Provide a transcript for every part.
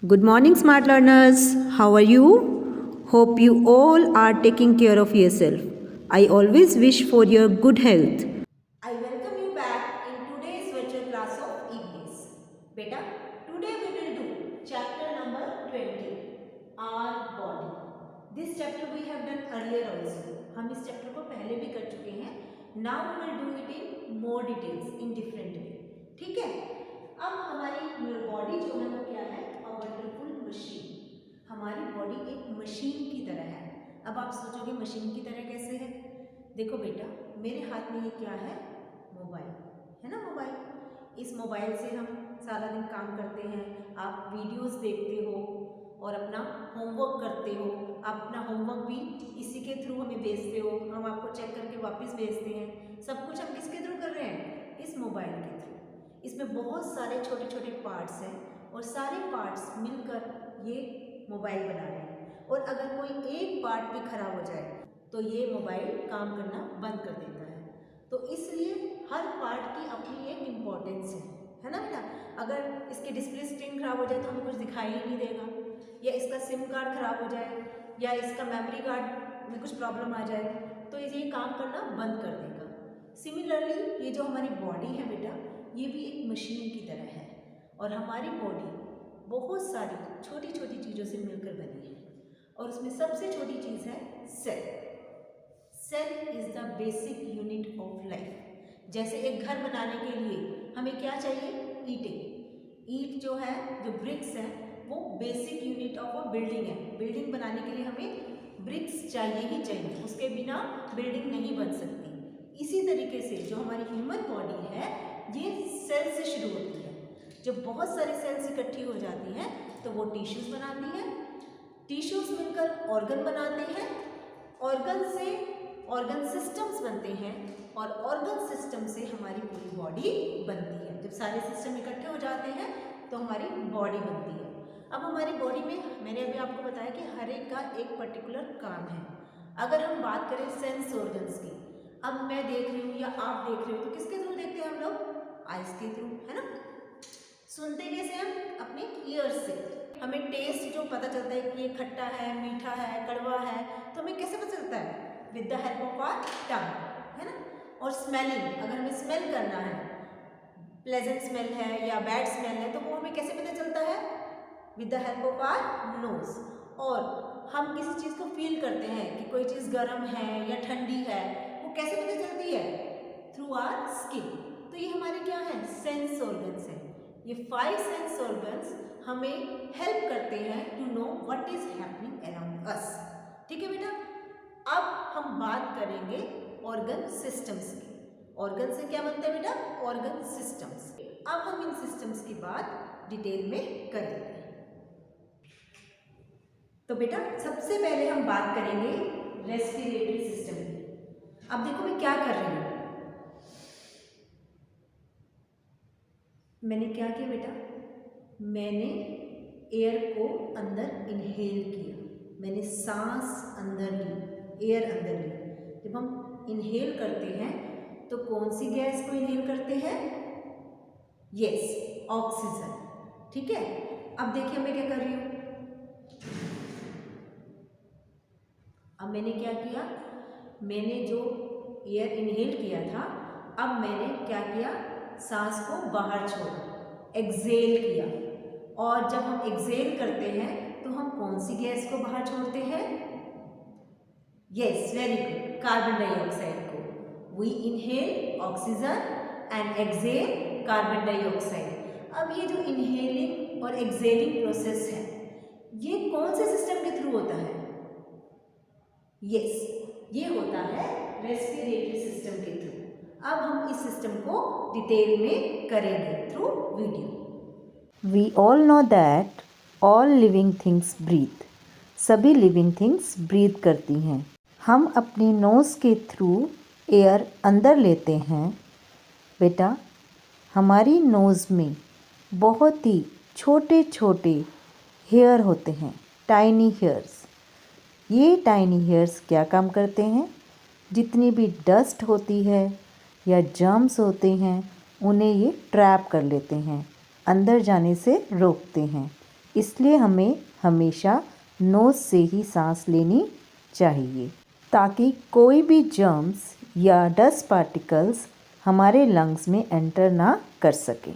Good morning, smart learners. How are you? Hope you all are taking care of yourself. I always wish for your good health. I welcome you back in today's virtual class of EVS. Beta, today we will do chapter number 20, our body. This chapter we have done earlier also. हम इस chapter को पहले भी कर चुके हैं. Now we will do it in more details in different way. ठीक है? अब हमारी बॉडी जो है वो क्या है? A wonderful machine. हमारी बॉडी एक मशीन की तरह है. अब आप सोचोगे मशीन की तरह कैसे है? देखो बेटा, मेरे हाथ में ये क्या है? मोबाइल है ना। मोबाइल, इस मोबाइल से हम सारा दिन काम करते हैं। आप वीडियोस देखते हो और अपना होमवर्क करते हो। आप अपना होमवर्क भी इसी के थ्रू हमें भेजते हो, हम आपको चेक करके वापस भेजते हैं। सब कुछ हम किसके थ्रू कर रहे हैं? इस मोबाइल के थ्रू। इसमें बहुत सारे छोटे छोटे पार्ट्स हैं और सारे पार्ट्स मिलकर ये मोबाइल बना रहे हैं। और अगर कोई एक पार्ट भी खराब हो जाए तो ये मोबाइल काम करना बंद कर देता है। तो इसलिए हर पार्ट की अपनी एक इम्पोर्टेंस है ना बेटा। अगर इसकी डिस्प्ले स्क्रीन खराब हो जाए तो हमें कुछ दिखाई ही नहीं देगा, या इसका सिम कार्ड खराब हो जाए, या इसका मेमोरी कार्ड में कुछ प्रॉब्लम आ जाए तो ये काम करना बंद कर देगा। सिमिलरली ये जो हमारी बॉडी है बेटा, ये भी एक मशीन की तरह है और हमारी बॉडी बहुत सारी छोटी छोटी चीज़ों से मिलकर बनी है और उसमें सबसे छोटी चीज़ है cell. Cell is the basic unit of life. जैसे एक घर बनाने के लिए हमें क्या चाहिए? ईंटें। ईंट जो है, जो ब्रिक्स है, वो basic unit of a building है। बिल्डिंग बनाने के लिए हमें ब्रिक्स चाहिए ही चाहिए, उसके बिना बिल्डिंग नहीं बन सकती। इसी तरीके से जो हमारी ह्यूमन बॉडी है ये सेल से शुरू होती है। जब बहुत सारी सेल्स इकट्ठी हो जाती हैं तो वो टिश्यूज़ बनाती हैं, टिश्यूज़ मिलकर ऑर्गन बनाते हैं, ऑर्गन से ऑर्गन सिस्टम्स बनते हैं और ऑर्गन सिस्टम से हमारी पूरी बॉडी बनती है। जब सारे सिस्टम इकट्ठे हो जाते हैं तो हमारी बॉडी बनती है। अब हमारी बॉडी में मैंने अभी आपको बताया कि हर एक का एक पर्टिकुलर काम है। अगर हम बात करें सेंस ऑर्गन्स की, अब मैं देख रही हूँ या आप देख रहे हो तो किसके थ्रू देखते हैं हम लोग? आइज़ के थ्रू, है ना। सुनते कैसे हम? अपने ईयर्स से। हमें टेस्ट जो पता चलता है कि ये खट्टा है, मीठा है, कड़वा है, तो हमें कैसे पता चलता है? With the help of our tongue, है ना। और स्मेलिंग, अगर हमें स्मेल करना है, प्लेजेंट स्मेल है या बैड स्मेल है, तो वो हमें कैसे पता चलता है? With the help of our nose. और हम किसी चीज़ को फील करते हैं कि कोई चीज़ गर्म है या ठंडी है, वो कैसे पता चलती है? Through our skin. तो ये हमारे क्या है? सेंस ऑर्गन्स हैं। ये 5 सेंस ऑर्गन्स हमें हेल्प करते हैं to know what is happening around us. ठीक है बेटा। अब हम बात करेंगे ऑर्गन सिस्टम्स की। ऑर्गन से क्या बनता है बेटा? Organ systems. अब हम इन सिस्टम्स की बात डिटेल में करेंगे। तो बेटा सबसे पहले हम बात करेंगे रेस्पिरेटरी सिस्टम की। अब देखो मैं क्या कर रही हूँ। मैंने क्या किया बेटा? मैंने एयर को अंदर इनहेल किया, मैंने सांस अंदर ली, एयर अंदर ली। जब हम इनहेल करते हैं तो कौन सी गैस को इनहेल करते हैं? Yes, oxygen. ठीक है। अब देखिए मैं क्या कर रही हूँ। अब मैंने क्या किया? मैंने जो एयर इनहेल किया था, अब मैंने क्या किया? सांस को बाहर छोड़ा, एक्सहेल किया। और जब हम एक्सहेल करते हैं तो हम कौन सी गैस को बाहर छोड़ते हैं? Yes, very good, carbon dioxide को। We inhale oxygen and exhale carbon dioxide. अब ये जो इनहेलिंग और एक्सहेलिंग प्रोसेस है, ये कौन से सिस्टम के थ्रू होता है? यस, ये होता है रेस्पिरेटरी सिस्टम के थ्रू। अब हम इस सिस्टम को डिटेल में करेंगे through video. We all know that all living things breathe. सभी लिविंग थिंग्स ब्रीथ करती हैं। हम अपनी नोज़ के थ्रू एयर अंदर लेते हैं। बेटा हमारी नोज़ में बहुत ही छोटे छोटे हेयर होते हैं, टाइनी हेयर्स। ये टाइनी हेयर्स क्या काम करते हैं? जितनी भी डस्ट होती है या जर्म्स होते हैं उन्हें ये ट्रैप कर लेते हैं, अंदर जाने से रोकते हैं। इसलिए हमें हमेशा नोज़ से ही सांस लेनी चाहिए ताकि कोई भी जर्म्स या डस्ट पार्टिकल्स हमारे लंग्स में एंटर ना कर सके।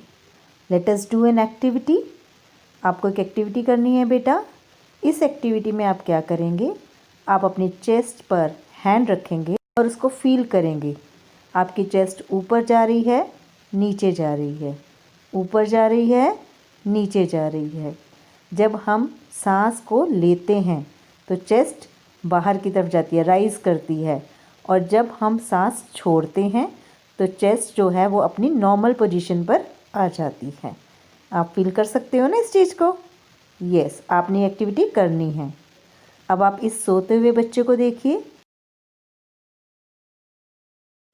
Let us do an activity. आपको एक एक्टिविटी करनी है बेटा। इस एक्टिविटी में आप क्या करेंगे, आप अपनी चेस्ट पर हैंड रखेंगे और उसको फील करेंगे। आपकी चेस्ट ऊपर जा रही है, नीचे जा रही है, ऊपर जा रही है, नीचे जा रही है। जब हम सांस को लेते हैं तो चेस्ट बाहर की तरफ जाती है, राइज करती है, और जब हम सांस छोड़ते हैं तो चेस्ट जो है वो अपनी नॉर्मल पोजीशन पर आ जाती है। आप फील कर सकते हो ना इस चीज़ को? यस, आपने एक्टिविटी करनी है। अब आप इस सोते हुए बच्चे को देखिए।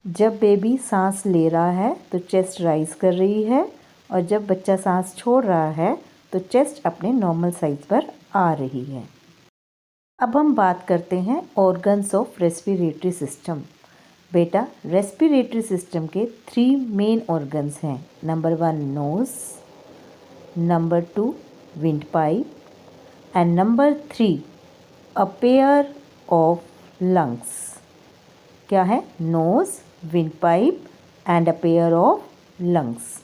जब बेबी सांस ले रहा है तो चेस्ट राइज कर रही है, और जब बच्चा सांस छोड़ रहा है तो चेस्ट अपने नॉर्मल साइज पर आ रही है। अब हम बात करते हैं ऑर्गन्स ऑफ रेस्पिरेटरी सिस्टम। बेटा, रेस्पिरेटरी सिस्टम के 3 मेन ऑर्गन्स हैं। Number 1 nose, number 2 wind pipe, and number 3 a pair of lungs. क्या है? Nose, wind pipe and a pair of lungs.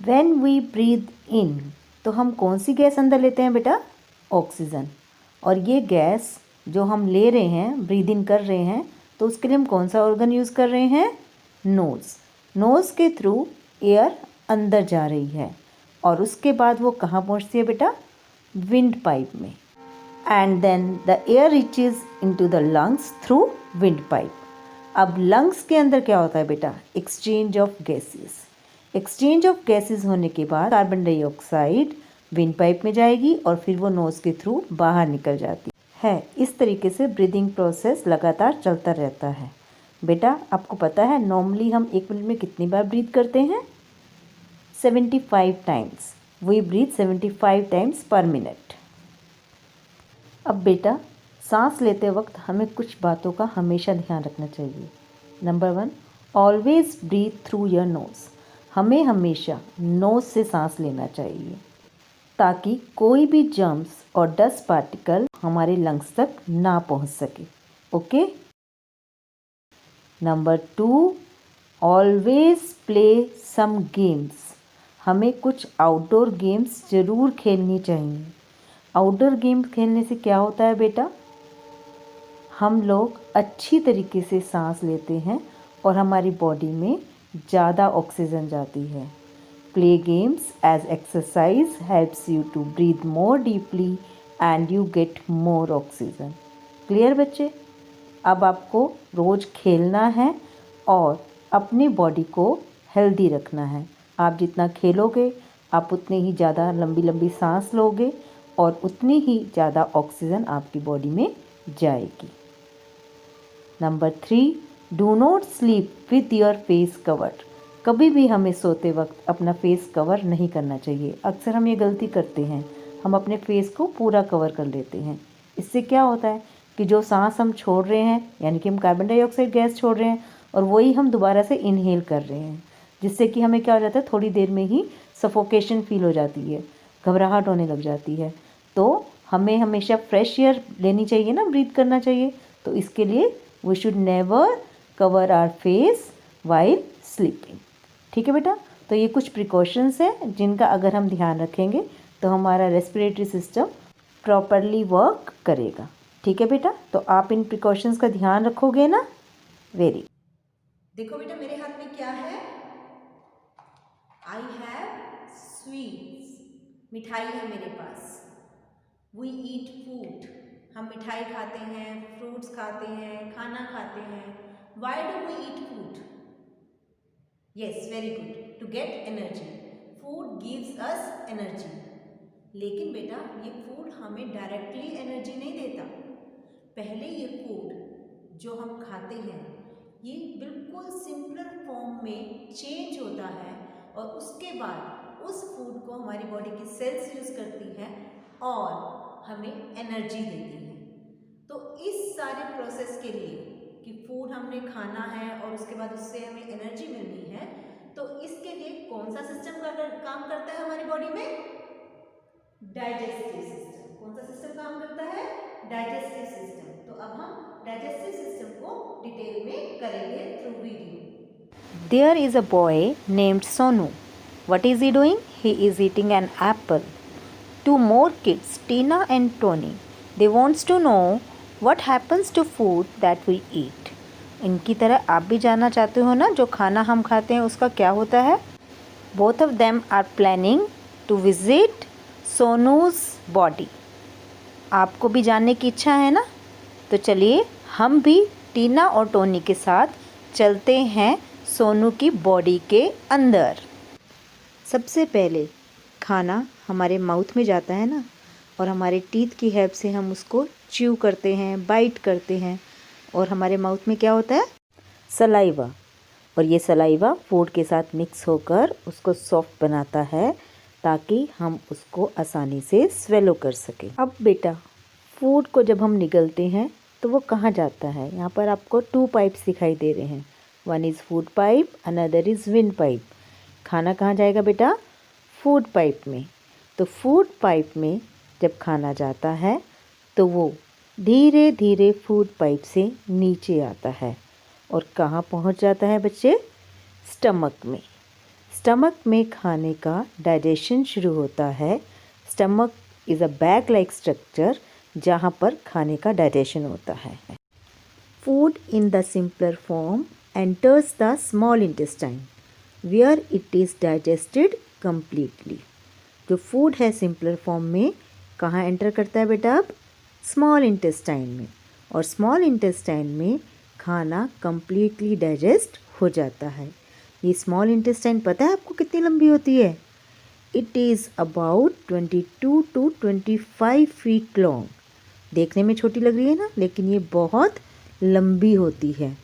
When we breathe in, तो हम कौन सी gas अंदर लेते हैं बेटा? ऑक्सीजन। और ये गैस जो हम ले रहे हैं, ब्रीद इन कर रहे हैं, तो उसके लिए हम कौन सा ऑर्गन यूज़ कर रहे हैं? नोज़। नोज़ के थ्रू एयर अंदर जा रही है और उसके बाद वो कहाँ पहुँचती है बेटा? विंड पाइप में। And then the air reaches into the lungs through wind pipe. अब लंग्स के अंदर क्या होता है बेटा? Exchange of gases. Exchange of gases होने के बाद कार्बन डाइऑक्साइड विंड पाइप में जाएगी और फिर वो नोज़ के थ्रू बाहर निकल जाती है। इस तरीके से ब्रीदिंग प्रोसेस लगातार चलता रहता है। बेटा, आपको पता है नॉर्मली हम 1 मिनट में कितनी बार ब्रीथ करते हैं? 75 times. We breathe 75 times per minute. अब बेटा, सांस लेते वक्त हमें कुछ बातों का हमेशा ध्यान रखना चाहिए। Number 1, always breathe through your nose. हमें हमेशा नोज़ से सांस लेना चाहिए ताकि कोई भी जर्म्स और डस्ट पार्टिकल हमारे लंग्स तक ना पहुंच सके। Okay. Number 2, always play some games. हमें कुछ आउटडोर गेम्स ज़रूर खेलनी चाहिए। आउटडोर गेम्स खेलने से क्या होता है बेटा? हम लोग अच्छी तरीके से सांस लेते हैं और हमारी बॉडी में ज़्यादा ऑक्सीजन जाती है। Play games as exercise helps you to breathe more deeply and you get more oxygen. Clear बच्चे? अब आपको रोज़ खेलना है और अपनी बॉडी को हेल्दी रखना है। आप जितना खेलोगे आप उतने ही ज़्यादा लंबी लंबी सांस लोगे और उतनी ही ज़्यादा ऑक्सीजन आपकी बॉडी में जाएगी। Number 3, do not sleep with your face covered. कभी भी हमें सोते वक्त अपना फेस कवर नहीं करना चाहिए। अक्सर हम ये गलती करते हैं, हम अपने फेस को पूरा कवर कर लेते हैं। इससे क्या होता है कि जो सांस हम छोड़ रहे हैं, यानी कि हम कार्बन डाइऑक्साइड गैस छोड़ रहे हैं और वही हम दोबारा से इनहेल कर रहे हैं, जिससे कि हमें क्या हो जाता है, थोड़ी देर में ही सफोकेशन फील हो जाती है, घबराहट होने लग जाती है। तो हमें हमेशा फ्रेश एयर लेनी चाहिए ना, ब्रीथ करना चाहिए। तो इसके लिए we should never cover our face while sleeping. ठीक है बेटा? तो ये कुछ प्रिकॉशंस हैं जिनका अगर हम ध्यान रखेंगे तो हमारा रेस्पिरेटरी सिस्टम प्रॉपरली वर्क करेगा। ठीक है बेटा? तो आप इन प्रिकॉशंस का ध्यान रखोगे ना? वेरी। देखो बेटा, मेरे हाथ में क्या है? I have sweets. मिठाई है मेरे पास। We eat food. हम मिठाई खाते हैं, फ्रूट्स खाते हैं, खाना खाते हैं। Why do we eat food? Yes, very good, to get energy. Food gives us energy. लेकिन बेटा, ये फूड हमें डायरेक्टली एनर्जी नहीं देता। पहले ये फूड जो हम खाते हैं ये बिल्कुल सिंपलर फॉर्म में चेंज होता है और उसके बाद उस फूड को हमारी बॉडी की सेल्स यूज़ करती हैं और हमें एनर्जी देती हैं। तो इस सारे प्रोसेस के लिए कि फूड हमने खाना है और उसके बाद उससे हमें एनर्जी मिलनी है, तो इसके लिए कौन सा सिस्टम का काम करता है हमारी बॉडी में? Digestive system. कौन सा सिस्टम काम करता है? Digestive system. तो अब हम डाइजेस्टिव सिस्टम को डिटेल में करेंगे through video. There is a boy named Sonu. What is he doing? He is eating an apple. Two more kids, Tina and Tony. They wants to know what happens to food that we eat. इनकी तरह आप भी जानना चाहते हो ना, जो खाना हम खाते हैं उसका क्या होता है? Both of them are planning to visit Sonu's body. आपको भी जानने की इच्छा है ना? तो चलिए हम भी टीना और टोनी के साथ चलते हैं सोनू की बॉडी के अंदर। सबसे पहले खाना हमारे माउथ में जाता है ना, और हमारे टीथ की हेल्प से हम उसको च्यू करते हैं, बाइट करते हैं, और हमारे माउथ में क्या होता है? सलाइवा। और ये सलाइवा फूड के साथ मिक्स होकर उसको सॉफ्ट बनाता है ताकि हम उसको आसानी से स्वेलो कर सकें। अब बेटा, फूड को जब हम निगलते हैं तो वो कहाँ जाता है? यहाँ पर आपको 2 पाइप्स दिखाई दे रहे हैं। One is food pipe, another is wind pipe. खाना कहाँ जाएगा बेटा? फूड पाइप में। तो फूड पाइप में जब खाना जाता है तो वो धीरे धीरे फूड पाइप से नीचे आता है और कहाँ पहुँच जाता है बच्चे? स्टमक में। स्टमक में खाने का डाइजेशन शुरू होता है। Stomach is a bag like structure जहाँ पर खाने का डाइजेशन होता है। Food in the simpler form enters the small intestine where it is digested completely. जो फूड है सिंपलर फॉर्म में कहाँ एंटर करता है बेटा? अब स्मॉल इंटेस्टाइन में, और स्मॉल इंटेस्टाइन में खाना कम्प्लीटली डाइजेस्ट हो जाता है। ये स्मॉल इंटेस्टाइन पता है आपको कितनी लंबी होती है? It is about 22 to 25 feet long. देखने में छोटी लग रही है ना, लेकिन ये बहुत लंबी होती है।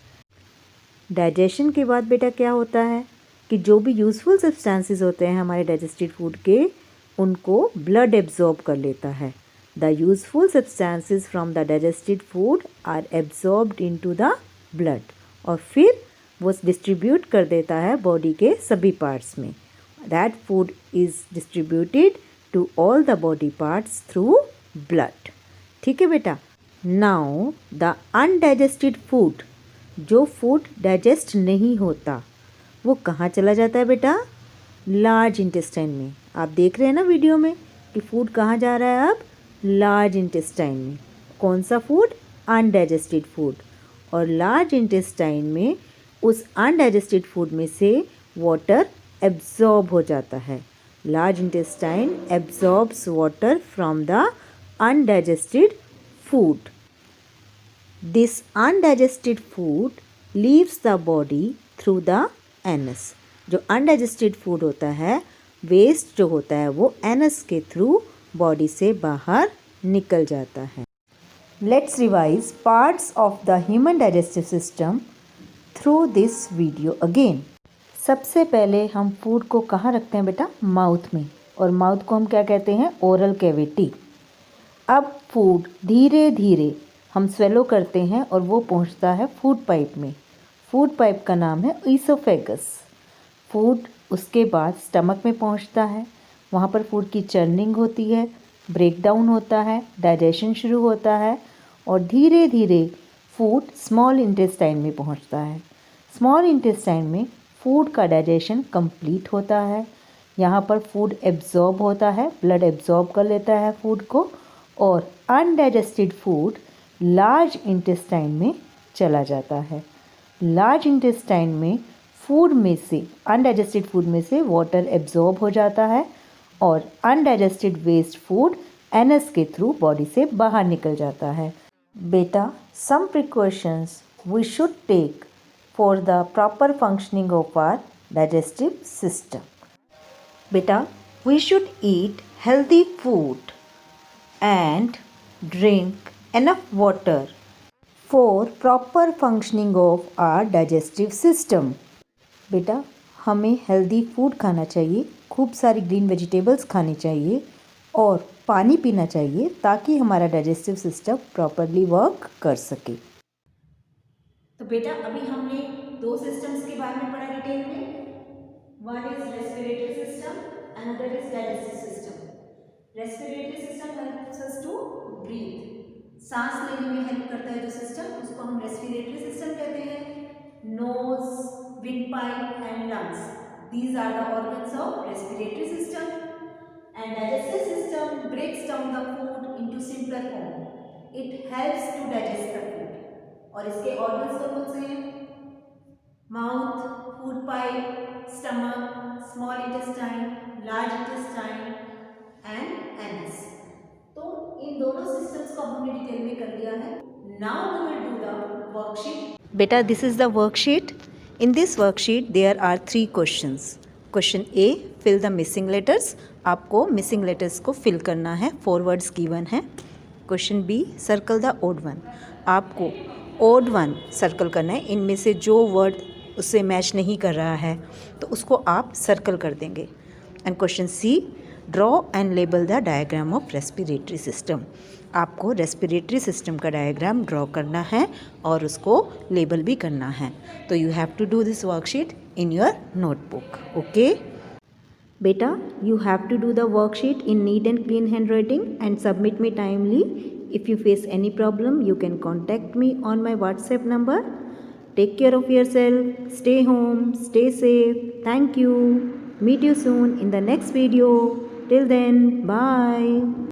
डाइजेशन के बाद बेटा क्या होता है कि जो भी यूज़फुल सब्सटेंसेस होते हैं हमारे डाइजेस्टेड फूड के, उनको ब्लड एब्जॉर्ब कर लेता है। The useful substances from the digested food are absorbed into the blood, और फिर वो डिस्ट्रीब्यूट कर देता है बॉडी के सभी पार्ट्स में। That food is distributed to all the body parts through blood. ठीक है बेटा। नाउ द अनडाइजेस्टेड फूड, जो फूड डाइजेस्ट नहीं होता, वो कहाँ चला जाता है बेटा? लार्ज इंटेस्टाइन में। आप देख रहे हैं ना वीडियो में कि फूड कहाँ जा रहा है अब? लार्ज इंटेस्टाइन में। कौन सा फूड? Undigested food. और लार्ज इंटेस्टाइन में उस अनडाइजेस्टेड फूड में से वाटर एब्जॉर्ब हो जाता है। Large intestine absorbs water from the undigested food. This undigested food leaves the body through the anus. जो undigested food होता है, वेस्ट जो होता है, वो एनस के थ्रू बॉडी से बाहर निकल जाता है। Let's revise parts of the human digestive system through this video again. सबसे पहले हम फूड को कहाँ रखते हैं बेटा? माउथ में। और माउथ को हम क्या कहते हैं? Oral cavity. अब फूड धीरे धीरे हम स्वेलो करते हैं और वो पहुंचता है फूड पाइप में। फूड पाइप का नाम है ईसोफेगस। फूड उसके बाद स्टमक में पहुंचता है। वहाँ पर फूड की चर्निंग होती है, ब्रेक डाउन होता है, डाइजेशन शुरू होता है, और धीरे धीरे फूड स्मॉल इंटेस्टाइन में पहुंचता है। स्मॉल इंटेस्टाइन में फूड का डाइजेशन कंप्लीट होता है। यहाँ पर फूड एब्जॉर्ब होता है, ब्लड एब्जॉर्ब कर लेता है फूड को, और अनडाइजेस्टेड फूड लार्ज इंटेस्टाइन में चला जाता है। लार्ज इंटेस्टाइन में फूड में से, अनडाइजेस्टेड फूड में से वाटर एब्जॉर्ब हो जाता है, और अनडाइजेस्टेड वेस्ट फूड एनस के थ्रू बॉडी से बाहर निकल जाता है। बेटा, some precautions we should take for the proper functioning of our digestive system. बेटा, we should eat healthy food and drink enough water for proper functioning of our digestive system. बेटा, हमें healthy food खाना चाहिए, खूब सारी green vegetables खानी चाहिए, और पानी पीना चाहिए ताकि हमारा डाइजेस्टिव सिस्टम प्रॉपरली वर्क कर सके। तो बेटा, अभी हमने 2 सिस्टम्स के बारे में पढ़ा डिटेल में। One is respiratory system, another is digestive system. Respiratory system helps us to breathe. सांस लेने में हेल्प करता है जो सिस्टम, उसको हम रेस्पिरेटरी सिस्टम कहते हैं. Nose, wind pipe and lungs, these are the organs of respiratory system. And digestive system breaks down the food into simpler form. It helps to digest the food. और इसके organs कौन से हैं? Mouth, food pipe, stomach, small intestine, large intestine and anus. तो इन दोनों systems को हमने detail में कर लिया है. Now we will do the worksheet. Beta, this is the worksheet. In this worksheet there are 3 questions. Question A, fill the missing letters. आपको missing letters को fill करना है. 4 words given है. Question B, circle the odd one. आपको odd one circle करना है. इनमें से जो word उससे मैच नहीं कर रहा है तो उसको आप सर्कल कर देंगे. And question C, draw and label the diagram of respiratory system. आपको रेस्पिरेटरी सिस्टम का डायग्राम ड्रॉ करना है और उसको लेबल भी करना है. तो you have to do this worksheet in your notebook. Okay बेटा, you have to do the worksheet in neat and clean handwriting and submit me timely. If you face any problem, you can contact me on my WhatsApp number. Take care of yourself. Stay home. Stay safe. Thank you. Meet you soon in the next video. Till then, bye.